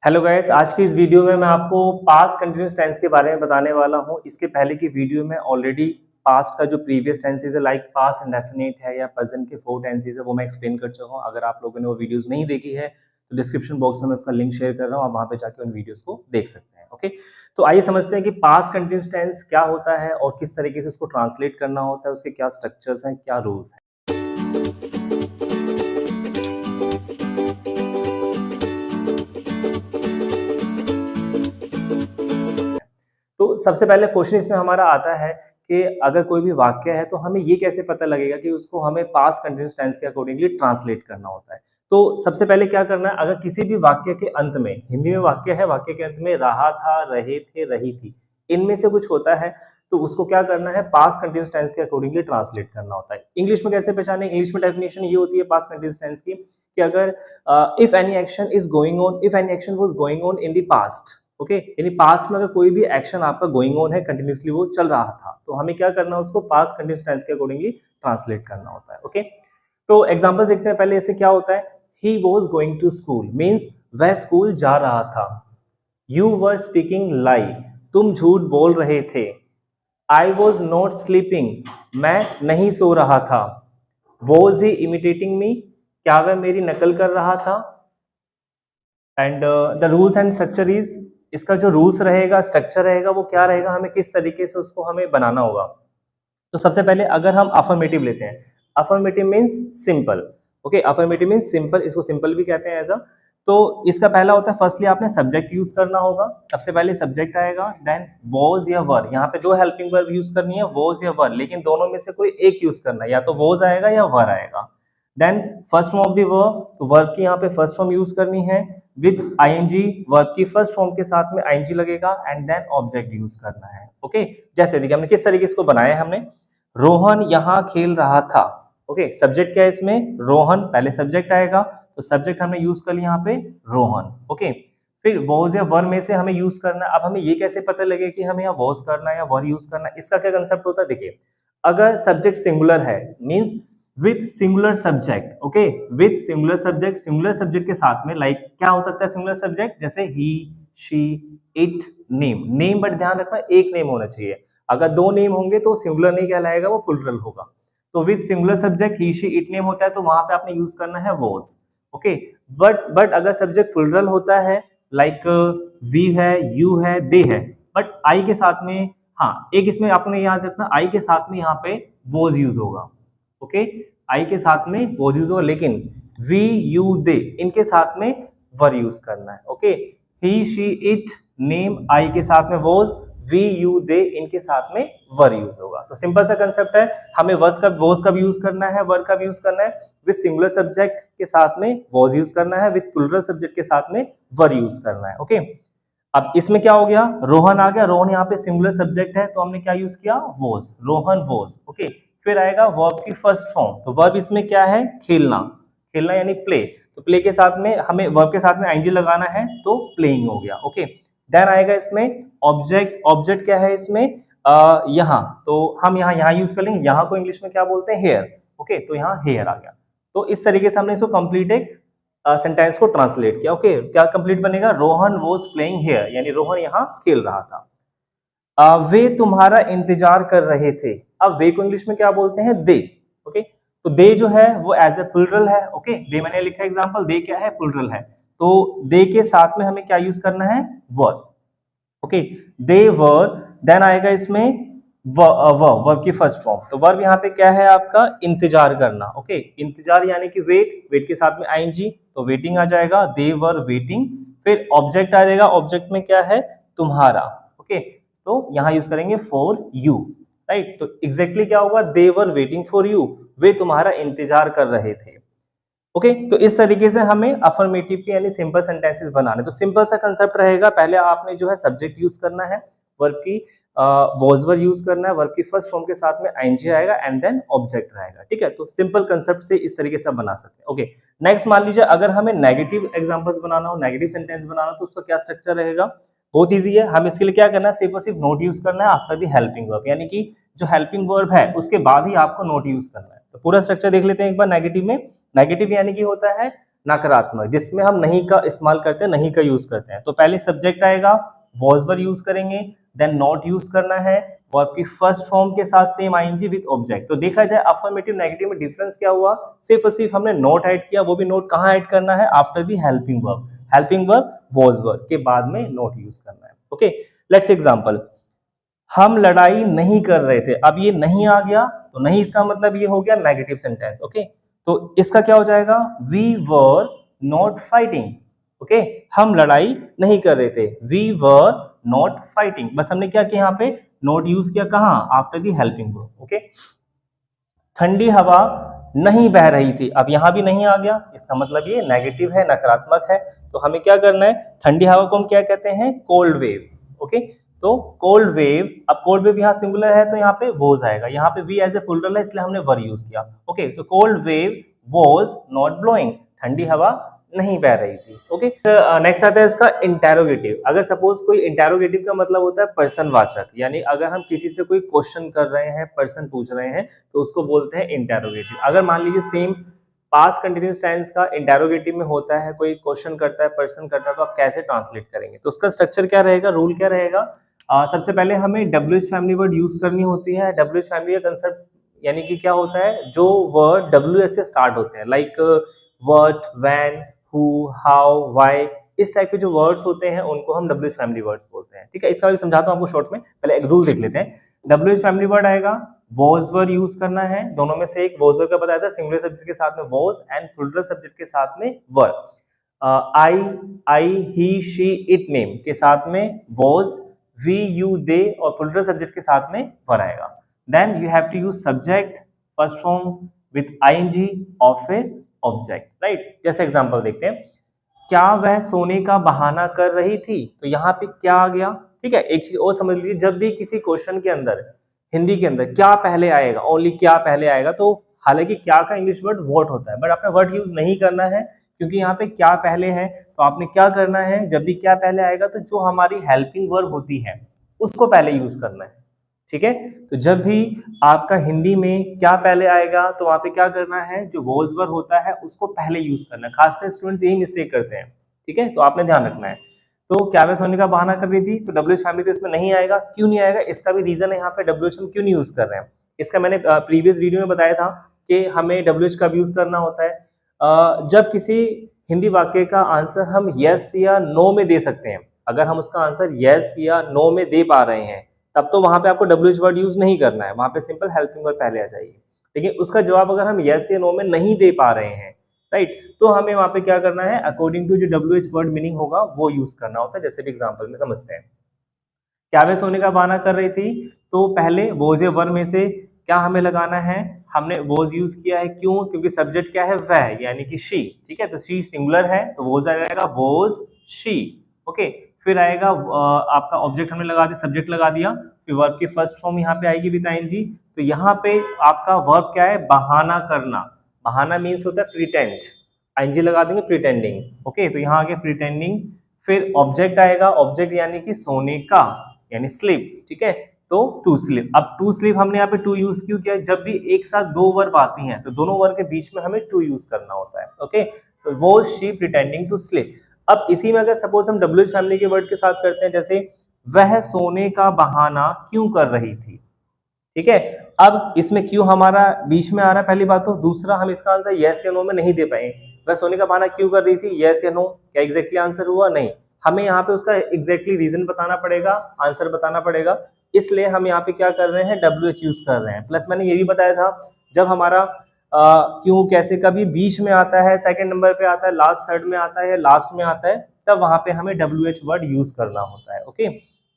Hello guys, आज की इस वीडियो में मैं आपको पास्ट कंटिन्यूअस टेंस के बारे में बताने वाला हूं। इसके पहले की वीडियो में ऑलरेडी पास्ट का जो प्रीवियस टेंसेस है लाइक पास्ट इंडेफिनिट है या प्रेजेंट के 4 टेंसेस है वो मैं एक्सप्लेन कर चुका हूं। अगर आप लोगों ने वो वीडियोस नहीं देखी है तो डिस्क्रिप्शन बॉक्स में मैं उसका लिंक शेयर कर रहा हूं, आप वहां पे जाके उन वीडियोस को देख सकते हैं। ओके, तो आइए समझते हैं कि पास्ट कंटिन्यूअस टेंस क्या होता है और किस तरीके से उसको ट्रांसलेट करना होता है, उसके क्या स्ट्रक्चर्स हैं, क्या रूल्स हैं। तो सबसे पहले क्वेश्चन इसमें हमारा आता है कि अगर कोई भी वाक्य है तो हमें ये कैसे पता लगेगा कि उसको हमें पास्ट कंटिन्यूअस टेंस के अकॉर्डिंगली ट्रांसलेट करना होता है। तो सबसे पहले क्या करना है, अगर किसी भी वाक्य के अंत में, हिंदी में वाक्य है, वाक्य के अंत में रहा था, रहे थे, रही थी, इनमें से कुछ होता है तो उसको क्या करना है, पास्ट कंटिन्यूअस टेंस के अकॉर्डिंगली ट्रांसलेट करना होता है। इंग्लिश में कैसे पहचाने, इंग्लिश में डेफिनेशन ये होती है पास्ट कंटिन्यूअस टेंस की कि अगर if any action is going on, if any action was going on in the past, okay, यानी पास्ट में अगर कोई भी एक्शन आपका गोइंग ऑन है, कंटिन्यूअसली वो चल रहा था, तो हमें क्या करना है, उसको पास्ट कंटिन्यूअस टेंस के अकॉर्डिंगली ट्रांसलेट करना होता है। ओके, तो एग्जांपल्स देखते हैं पहले। इससे क्या होता है, he was going to school means वह स्कूल जा रहा था। यू वर स्पीकिंग लाई, तुम झूठ बोल रहे थे। आई वॉज नॉट स्लीपिंग, मैं नहीं सो रहा था। वॉज ही इमिटेटिंग मी, क्या वह मेरी नकल कर रहा था। And the rules and structure is, इसका जो रूल्स रहेगा, स्ट्रक्चर रहेगा, वो क्या रहेगा, हमें किस तरीके से उसको हमें बनाना होगा। तो सबसे पहले अगर हम अफर्मेटिव लेते हैं, affirmative means simple. Okay, affirmative means simple, इसको सिंपल भी कहते हैं एज अ। तो इसका पहला होता है, फर्स्टली आपने सब्जेक्ट यूज करना होगा। सबसे पहले सब्जेक्ट आएगा, देन वॉज या वर, यहाँ पे दो हेल्पिंग वर्ब यूज करनी है, वॉज या वर, लेकिन दोनों में से कोई एक यूज करना है, या तो वॉज आएगा या वर आएगा। Then first form of the verb, तो वर्ब की यहाँ पे फर्स्ट फॉर्म यूज करनी है विद आईएनजी, वर्ब की फर्स्ट फॉर्म के साथ में आईएनजी लगेगा, एंड देन ऑब्जेक्ट यूज करना है। ओके, जैसे देखिए हमने किस तरीके से इसको बनाया है, हमने रोहन यहाँ खेल रहा था। ओके, सब्जेक्ट क्या है इसमें, रोहन, पहले सब्जेक्ट आएगा, तो सब्जेक्ट हमने यूज कर लिया यहाँ पे रोहन। ओके, फिर वॉज या वर में से हमें यूज करना है। अब हमें ये कैसे पता लगे कि हमें यहाँ वॉज करना है या वर यूज करना है, इसका क्या कंसेप्ट होता है, देखिए अगर सब्जेक्ट सिंगुलर है means with singular subject, okay, with singular subject, singular subject के साथ में, लाइक क्या हो सकता है सिंगुलर सब्जेक्ट, जैसे he, she, it, name, name, but ध्यान रखना एक नेम होना चाहिए। अगर दो नेम होंगे तो सिंगुलर नहीं कहलाएगा, वो प्लुरल होगा। तो with singular subject he, she, it, name होता है, तो वहां पे आपने यूज करना है वॉज। ओके, बट अगर सब्जेक्ट प्लुरल होता है, लाइक वी है, यू है, दे है, बट आई के साथ में, हाँ एक इसमें आपने याद रखना, आई के साथ में यहाँ पे वॉज यूज होगा। ओके, आई के साथ में वॉज यूज होगा, लेकिन वी, यू, दे, इनके साथ में वर यूज करना है। Okay, he, she, it, name, I के साथ में वॉज, वी, यू, दे, इनके साथ में वर यूज होगा। तो सिंपल सा कंसेप्ट है, हमें वॉज का भी यूज करना है, वर का भी यूज करना है, विद सिंगुलर सब्जेक्ट के साथ में वॉज यूज करना है, विद प्लुरल सब्जेक्ट के साथ में वर यूज करना है। ओके, अब इसमें क्या हो गया, रोहन आ गया, रोहन यहाँ पे सिंगुलर सब्जेक्ट है, तो हमने क्या यूज किया, वॉज, रोहन वॉज। ओके, फिर आएगा वर्ब की फर्स्ट फॉर्म, तो वर्ब इसमें क्या है, खेलना, खेलना यानी प्ले, तो प्ले के साथ में हमें वर्ब के साथ में आईएनजी लगाना है, तो प्लेइंग हो गया। ओके, देन आएगा इसमें ऑब्जेक्ट, ऑब्जेक्ट क्या है इसमें, यहाँ, तो हम यहाँ यूज कर लेंगे, यहाँ को इंग्लिश में क्या बोलते हैं, हेयर। ओके, तो यहाँ हेयर आ गया। तो इस तरीके से हमने इसको कंप्लीट एक सेंटेंस को ट्रांसलेट किया। ओके, क्या कंप्लीट बनेगा, रोहन वॉज प्लेइंग हेयर, यानी रोहन यहाँ खेल रहा था। वे तुम्हारा इंतजार कर रहे थे, अब वे को इंग्लिश में क्या बोलते हैं, दे। ओके, तो दे जो है वो एज ए प्लुरल है। ओके, दे मैंने लिखा एग्जांपल, दे क्या है, प्लुरल है, तो दे के साथ में हमें क्या यूज करना है, वर। ओके, दे वर, देन आएगा इसमें वर्ब की फर्स्ट फॉर्म, तो वर्ब यहाँ पे क्या है आपका, इंतजार करना। ओके, इंतजार यानी कि वेट, वेट के साथ में आईएनजी, तो वेटिंग आ जाएगा, दे वर वेटिंग। फिर ऑब्जेक्ट आ जाएगा, ऑब्जेक्ट में क्या है, तुम्हारा। ओके, तो यहाँ यूज करेंगे फॉर यू, राइट, तो एग्जैक्टली क्या होगा, दे वर वेटिंग फॉर यू, वे तुम्हारा इंतजार कर रहे थे। ओके, तो इस तरीके से हमें अफर्मेटिव की यानी सिंपल सेंटेंसेस बनाने। तो सिंपल सा कंसेप्ट रहेगा, पहले आपने जो है सब्जेक्ट यूज करना है, वर्ब की वॉज वर यूज करना है, वर्ब की फर्स्ट फॉर्म के साथ में आईएनजी आएगा, एंड देन ऑब्जेक्ट रहेगा। ठीक है, तो सिंपल कंसेप्ट से इस तरीके से बना सकते हैं। ओके, नेक्स्ट मान लीजिए अगर हमें नेगेटिव एग्जांपल्स बनाना हो, नेगेटिव सेंटेंस बनाना हो, तो उसका क्या स्ट्रक्चर रहेगा, बहुत ईजी है। हम इसके लिए क्या करना है, सिर्फ और सिर्फ नोट यूज करना है आफ्टर द हेल्पिंग वर्ब, यानी कि जो हेल्पिंग वर्ब है उसके बाद ही आपको नोट यूज करना है। तो पूरा स्ट्रक्चर देख लेते हैं एक बार नेगेटिव में। नेगेटिव यानी कि होता है नकारात्मक, जिसमें हम नहीं का इस्तेमाल करते हैं, नहीं का यूज करते हैं। तो पहले सब्जेक्ट आएगा, वॉज वर यूज करेंगे, देन नॉट यूज करना है, वर्ब की फर्स्ट फॉर्म के साथ सेम आईएनजी विद ऑब्जेक्ट। तो देखा जाए अफर्मेटिव नेगेटिव में डिफरेंस क्या हुआ, सिर्फ और सिर्फ हमने नॉट ऐड किया, वो भी नॉट कहाँ ऐड करना है, after the helping verb. Helping verb was verb के बाद में नॉट यूज करना है। ओके, लेट्स एग्जांपल, हम लड़ाई नहीं कर रहे थे, अब ये नहीं आ गया तो नहीं, इसका मतलब ये हो गया नेगेटिव सेंटेंस। ओके, तो इसका क्या हो जाएगा, we were not fighting. Okay, हम लड़ाई नहीं कर रहे थे, वी वर नॉट फाइटिंग। बस हमने क्या किया, यहाँ पे नॉट यूज किया, कहाँ, after the helping verb. Okay, ठंडी हवा नहीं बह रही थी, अब यहां भी नहीं आ गया, इसका मतलब ये नेगेटिव है, नकारात्मक है। तो हमें क्या करना है, ठंडी हवा को हम क्या कहते हैं, कोल्ड वेव। ओके, तो कोल्ड वेव, अब कोल्ड वेव यहाँ सिंगुलर है तो यहाँ पे वॉज आएगा, यहाँ पे वी एज ए प्लूरल है इसलिए हमने वर यूज किया। Okay, so cold wave was not blowing, ठंडी हवा नहीं बह रही थी। ओके, नेक्स्ट आता है इसका इंटेरोगेटिव। अगर सपोज कोई इंटेरोगेटिव का मतलब होता है पर्सनवाचक, यानी अगर हम किसी से कोई क्वेश्चन कर रहे हैं, पर्सन पूछ रहे हैं, तो उसको बोलते हैं इंटेरोगेटिव। अगर मान लीजिए सेम पास्ट कंटिन्यूअस टेंस का इंटेरोगेटिव में होता है, कोई क्वेश्चन करता है, पर्सन करता है, तो आप कैसे ट्रांसलेट करेंगे, तो उसका स्ट्रक्चर क्या रहेगा, रूल क्या रहेगा। सबसे पहले हमें WH फैमिली वर्ड यूज करनी होती है। WH फैमिली का कंसेप्ट यानी कि क्या होता है, जो वर्ड WH से स्टार्ट होते हैं, like what, when, who, how, why, इस टाइप के जो वर्ड्स होते हैं उनको हम WH फैमिली वर्ड्स बोलते हैं। ठीक है, इसका भी समझाता हूं आपको शॉर्ट में, पहले एक रूल देख लेते हैं। WH फैमिली वर्ड आएगा, वॉज वर यूज करना है, दोनों में से एक, वॉज वर का बताया था, सिंगुलर सब्जेक्ट के साथ में वॉज एंड प्लूरल सब्जेक्ट के साथ में वर। आई, ही, शी, इट, नेम के साथ में वॉज, वी, यू, दे, और प्लूरल सब्जेक्ट के साथ में वर आएगा। Then you have to use subject first form with ING और फिर ऑब्जेक्ट, राइट। जैसे एग्जांपल देखते हैं, क्या वह सोने का बहाना कर रही थी, तो यहाँ पे क्या आ गया। ठीक है, एक चीज और समझ लीजिए, जब भी किसी क्वेश्चन के अंदर, हिंदी के अंदर क्या पहले आएगा, ओनली क्या पहले आएगा, तो हालांकि क्या का इंग्लिश वर्ड व्हाट होता है, बट आपने वर्ड यूज नहीं करना है, क्योंकि यहाँ पे क्या पहले है। तो आपने क्या करना है, जब भी क्या पहले आएगा तो जो हमारी हेल्पिंग वर्ब होती है उसको पहले यूज करना है। ठीक है, तो जब भी आपका हिंदी में क्या पहले आएगा तो वहां पे क्या करना है, जो वॉज वर्ब होता है उसको पहले यूज करना है। खासकर स्टूडेंट्स यही मिस्टेक करते हैं। ठीक है, तो आपने ध्यान रखना है। तो क्या वह सोने का बहाना कर रही थी, तो WH फैमिली तो इसमें नहीं आएगा। क्यों नहीं आएगा, इसका भी रीजन है, यहाँ पे WH हम क्यों नहीं यूज कर रहे हैं। इसका मैंने प्रीवियस वीडियो में बताया था कि हमें WH का यूज करना होता है जब किसी हिंदी वाक्य का आंसर हम यस या नो में दे सकते हैं। अगर हम उसका आंसर यस या नो में दे पा रहे हैं, तब तो वहां पे आपको WH वर्ड यूज नहीं करना है, वहां पे सिंपल हेल्पिंग वर्ड पहले आ जाएगी। लेकिन उसका जवाब अगर हम यस या नो में नहीं दे पा रहे हैं, राइट, तो हमें वहां पे क्या करना है, अकॉर्डिंग टू जो WH वर्ड मीनिंग होगा वो यूज करना होता है। जैसे भी एग्जांपल में समझते हैं, क्या वे सोने का बहाना कर रही थी, तो पहले वॉज या वर में से क्या हमें लगाना है, हमने वॉज यूज किया है। क्यों, क्योंकि सब्जेक्ट क्या है, वह, यानी कि शी। ठीक है, तो शी सिंगुलर है तो वॉज आ जाएगा, वॉज शी। ओके, फिर आएगा आपका ऑब्जेक्ट हमने लगा दिया, सब्जेक्ट लगा दिया, फिर वर्ब की फर्स्ट फॉर्म यहाँ पे आएगी विद आईएनजी। तो यहाँ पे आपका वर्ब क्या है, बहाना करना। बहाना मीन्स होता है प्रिटेंड, आईएनजी लगा देंगे, प्रिटेंडिंग। ओके, तो यहाँ आ गया प्रिटेंडिंग। फिर ऑब्जेक्ट आएगा, ऑब्जेक्ट यानी कि सोने का, यानी स्लीप। ठीक है, तो टू स्लीप। अब टू स्लीप हमने यहाँ पे टू यूज क्यों किया, जब भी एक साथ दो वर्ब आती हैं तो दोनों वर्ब के बीच में हमें टू यूज करना होता है। ओके, तो वो शी प्रिटेंडिंग टू स्लीप। अब इसी में अगर सपोज हम WH फैमिली के वर्ड के साथ करते हैं, जैसे वह सोने का बहाना क्यों कर रही थी। ठीक है, अब इसमें क्यों हमारा बीच में आ रहा है, पहली बात। तो दूसरा, हम इसका आंसर यस या नो में नहीं दे पाए। वह सोने का बहाना क्यों कर रही थी, यस या नो, क्या एग्जैक्टली आंसर हुआ, नहीं। हमें यहाँ पे उसका एग्जैक्टली रीजन बताना पड़ेगा, आंसर बताना पड़ेगा, इसलिए हम यहाँ पे क्या कर रहे हैं, WH यूज कर रहे हैं। प्लस मैंने ये भी बताया था, जब हमारा क्यों कैसे कभी बीच में आता है, सेकंड नंबर पे आता है, लास्ट थर्ड में आता है, लास्ट में आता है, तब वहां पे हमें WH वर्ड यूज करना होता है। ओके,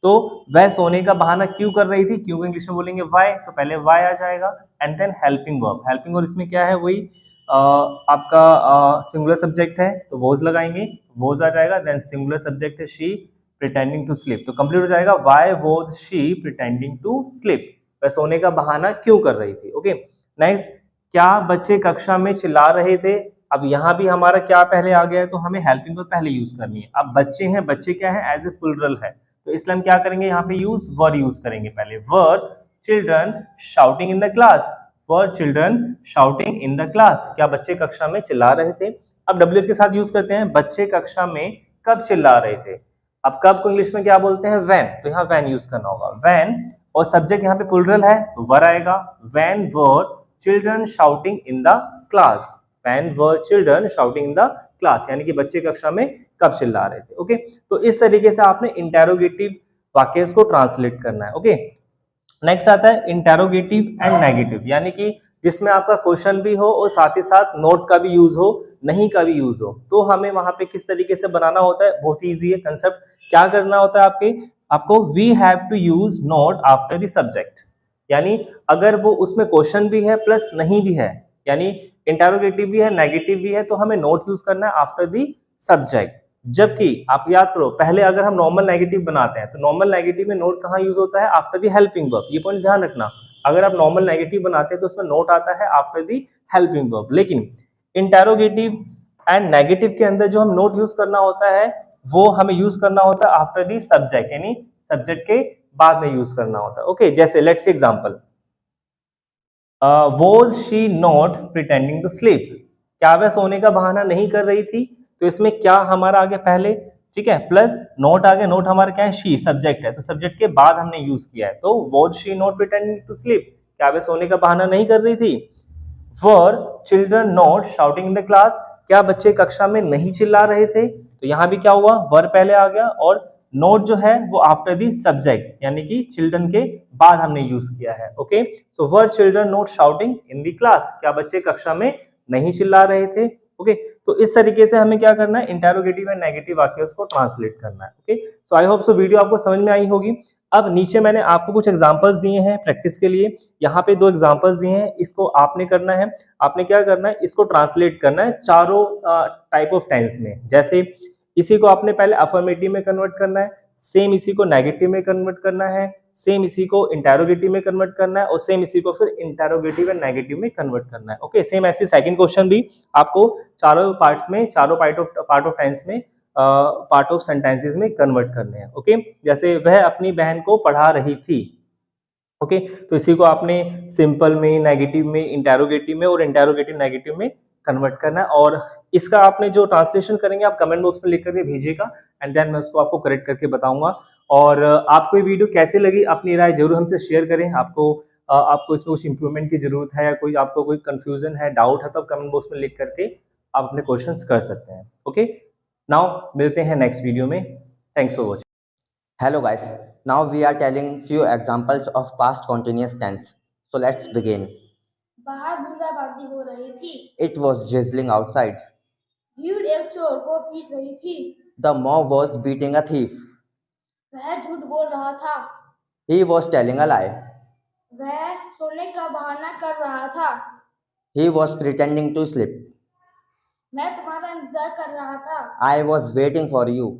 तो वह सोने का बहाना क्यों कर रही थी, क्यों इंग्लिश में बोलेंगे वाई, तो पहले वाई आ जाएगा, and then helping verb. Helping verb इसमें क्या है, वही आपका सिंगुलर सब्जेक्ट है तो वॉज लगाएंगे, वॉज आ जाएगा, देन सिंगुलर सब्जेक्ट है शी प्रिटेंडिंग टू स्लीप, तो कंप्लीट हो जाएगा, why was she pretending to sleep, वह सोने का बहाना क्यों कर रही थी। ओके, नेक्स्ट, क्या बच्चे कक्षा में चिल्ला रहे थे। अब यहाँ भी हमारा क्या पहले आ गया है, तो हमें हेल्पिंग वर्ब पहले यूज करनी है। अब बच्चे हैं, बच्चे क्या है, एज ए प्लूरल है, तो इसलिए हम क्या करेंगे, यहाँ पे यूज वर यूज करेंगे पहले। Were children shouting in the class, were children shouting in the class, क्या बच्चे कक्षा में चिल्ला रहे थे। अब WH के साथ यूज करते हैं, बच्चे कक्षा में कब चिल्ला रहे थे। अब कब को इंग्लिश में क्या बोलते हैं, व्हेन, तो यहाँ व्हेन यूज करना होगा, व्हेन, और सब्जेक्ट यहाँ पे प्लूरल है तो वर आएगा, when were children shouting in the class, when were children shouting in the class, यानी कि बच्चे कक्षा में कब चिल्ला रहे थे। ओके, तो इस तरीके से आपने इंटेरोगेटिव वाक्य को ट्रांसलेट करना है। ओके, नेक्स्ट आता है इंटेरोगेटिव एंड नेगेटिव, यानी कि जिसमें आपका क्वेश्चन भी हो और साथ ही साथ नोट का भी यूज हो, नहीं का भी यूज हो, तो हमें वहां पे किस तरीके से बनाना होता है, बहुत इजी है कंसेप्ट। क्या करना होता है आपको we have to use not after the subject, यानी अगर वो उसमें क्वेश्चन भी है प्लस नहीं भी है, यानी इंटेरोगेटिव भी है नेगेटिव भी है, तो हमें नोट यूज करना है आफ्टर द सब्जेक्ट। जबकि आप याद करो, पहले अगर हम नॉर्मल नेगेटिव बनाते हैं तो नॉर्मल नेगेटिव में नोट कहाँ यूज होता है, आफ्टर द हेल्पिंग वर्ब, ये पॉइंट ध्यान रखना। अगर आप नॉर्मल नेगेटिव बनाते हैं तो उसमें नोट आता है आफ्टर द हेल्पिंग वर्ब, लेकिन इंटेरोगेटिव एंड नेगेटिव के अंदर जो हम नोट यूज करना होता है वो हमें यूज करना होता है आफ्टर द सब्जेक्ट, यानी सब्जेक्ट के बाद में यूज करना होता है। ओके, जैसे let's example, was she not pretending to sleep, क्या वह सोने का बहाना नहीं कर रही थी, तो इसमें क्या हमारा आ गया पहले, ठीक है, प्लस नोट आ गया, नोट हमारा क्या है, शी सब्जेक्ट है, तो सब्जेक्ट के बाद हमने यूज किया है, तो was she not pretending to sleep, क्या वह सोने का बहाना नहीं कर रही थी। Were children not shouting in the class, क्या बच्चे कक्षा में नहीं चिल्ला रहे थे, तो यहाँ भी क्या हुआ, वर पहले आ गया और नोट जो है वो आफ्टर दी सब्जेक्ट, यानी कि चिल्ड्रन के बाद हमने यूज किया है। Okay, so were children not shouting in the class, क्या बच्चे कक्षा में नहीं चिल्ला रहे थे। ओके, तो इस तरीके से हमें क्या करना है, इंटेरोगेटिव एंड नेगेटिव वाक्य को ट्रांसलेट करना है। Okay, so I hope so video आपको समझ में आई होगी। अब नीचे मैंने आपको कुछ एग्जांपल्स दिए हैं प्रैक्टिस के लिए, यहाँ पे 2 एग्जांपल्स दिए हैं, इसको आपने करना है, आपने क्या करना है, इसको ट्रांसलेट करना है चारों टाइप ऑफ टेंस में। जैसे इसी को आपने पहले अफर्मेटिव में कन्वर्ट करना है, सेम इसी को नेगेटिव में कन्वर्ट करना है, सेम इसी को इंटेरोगेटिव में कन्वर्ट करना है, और सेम इसी को फिर इंटेरोगेटिव एंड नेगेटिव में कन्वर्ट करना है। ओके, सेम ऐसे सेकंड क्वेश्चन भी आपको चारों पार्ट्स में, चारों पार्ट ऑफ टेंस में, पार्ट ऑफ सेंटेंसेस में कन्वर्ट करने हैं। ओके, जैसे वह अपनी बहन को पढ़ा रही थी। ओके, तो इसी को आपने सिंपल में, नेगेटिव में, इंटेरोगेटिव में और इंटेरोगेटिव नेगेटिव में कन्वर्ट करना है, और इसका आपने जो ट्रांसलेशन करेंगे आप कमेंट बॉक्स में लिख करके भेजिएगा, एंड देन मैं उसको आपको करेक्ट करके बताऊंगा। और आपको ये वीडियो कैसी लगी, अपनी राय जरूर हमसे शेयर करें। आपको इसमें कुछ इंप्रूवमेंट की जरूरत है या कोई आपको कोई कंफ्यूजन है, डाउट है, तो आप कमेंट बॉक्स में लिख करके आप अपने क्वेश्चंस कर सकते हैं। ओके, नाउ मिलते हैं नेक्स्ट वीडियो में। Thanks for watching. Hello guys, now we are telling few examples of past continuous tense. So let's begin. बाहर बूंदाबांदी हो रही थी। It was drizzling outside. भीड़ एक चोर को पीट रही थी। The mob was beating a thief. वह झूठ बोल रहा था। He was telling a lie. वह सोने का बहाना कर रहा था। He was pretending to sleep. मैं तुम्हारा इंतजार कर रहा था। I was waiting for you.